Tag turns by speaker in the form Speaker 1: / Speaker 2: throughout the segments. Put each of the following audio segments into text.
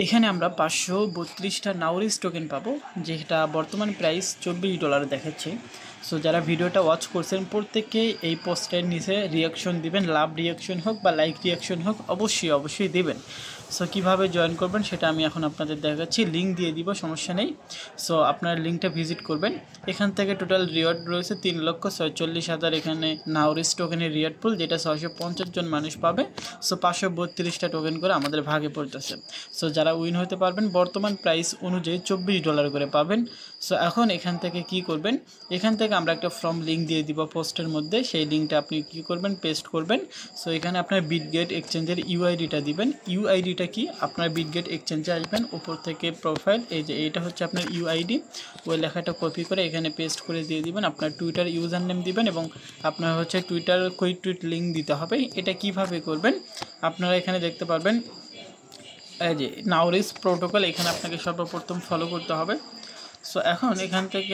Speaker 1: এখানে আমরা 532টা নাউরিস টোকেন পাবো, যেটা বর্তমান প্রাইস $24 দেখাচ্ছে। সো যারা ভিডিওটা ওয়াচ করছেন প্রত্যেককে এই পোস্টের নিচে রিয়াকশন দিবেন, লাভ রিয়াকশন হোক বা লাইক রিয়াকশন হোক, অবশ্যই দিবেন। সো কীভাবে জয়েন করবেন সেটা আমি এখন আপনাদের দেখাচ্ছি, লিঙ্ক দিয়ে দিব, সমস্যা নেই। সো আপনার লিঙ্কটা ভিজিট করবেন। এখান থেকে টোটাল রিওয়ার্ড রয়েছে 3,46,000 এখানে নাউরিস টোকেনের রিওয়ার্ড পুল, যেটা 650 জন মানুষ পাবে। সো 532টা টোকেন করে আমাদের ভাগে পড়তেছে। সো যারা উইন হতে পারবেন বর্তমান প্রাইস অনুযায়ী $24 করে পাবেন। সো এখন এখান থেকে কি করবেন, এখান থেকে আমরা একটা ফর্ম লিঙ্ক দিয়ে দিব পোস্টের মধ্যে, সেই লিঙ্কটা আপনি কি করবেন, পেস্ট করবেন। সো এখানে আপনার বিটগেট এক্সচেঞ্জের ইউআইডিটা দিবেন। ইউআইডিটা কি, আপনার বিটগেট এক্সচেঞ্জে আসবেন, উপর থেকে প্রোফাইল, এই যে এইটা হচ্ছে আপনার ইউআইডি, ওই লেখাটা কপি করে এখানে পেস্ট করে দিয়ে দিবেন। আপনার টুইটার ইউজার নেম দিবেন এবং আপনার হচ্ছে টুইটার কুইক টুইট লিঙ্ক দিতে হবে। এটা কিভাবে করবেন আপনারা এখানে দেখতে পারবেন, এই যে নাউরিস প্রোটোকল, এখানে আপনাকে সর্বপ্রথম ফলো করতে হবে। সো এখন এখান থেকে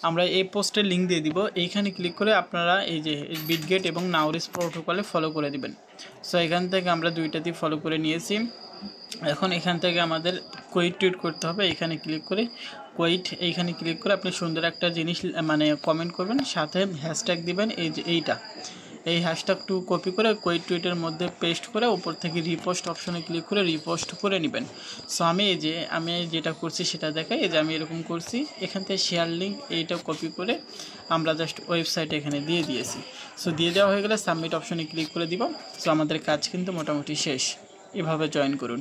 Speaker 1: আমরা এই পোস্টের লিঙ্ক দিয়ে দিব, এইখানে ক্লিক করে আপনারা এই যে বিটগেট এবং নাউরিস প্রোটোকলে ফলো করে দিবেন। সো এখান থেকে আমরা দুইটাতেই ফলো করে নিয়েছি। এখন এখান থেকে আমাদের কুইট টুইট করতে হবে, এখানে ক্লিক করে কুইট, এইখানে ক্লিক করে আপনি সুন্দর একটা জিনিস মানে কমেন্ট করবেন, সাথে হ্যাশট্যাগ দিবেন, এই যে এই হ্যাশট্যাগটু কপি করে কুইট টুইটের মধ্যে পেস্ট করে উপর থেকে রিপোস্ট অপশনে ক্লিক করে রিপোস্ট করে নেবেন। সো আমি যেটা করছি সেটা দেখাই, এই যে আমি এরকম করছি, এখান থেকে শেয়ার লিঙ্ক এইটা কপি করে আমরা জাস্ট ওয়েবসাইটে এখানে দিয়ে দিয়েছি। সো দিয়ে দেওয়া হয়ে গেলে সাবমিট অপশনে ক্লিক করে দিব। সো আমাদের কাজ কিন্তু মোটামুটি শেষ। এভাবে জয়েন করুন।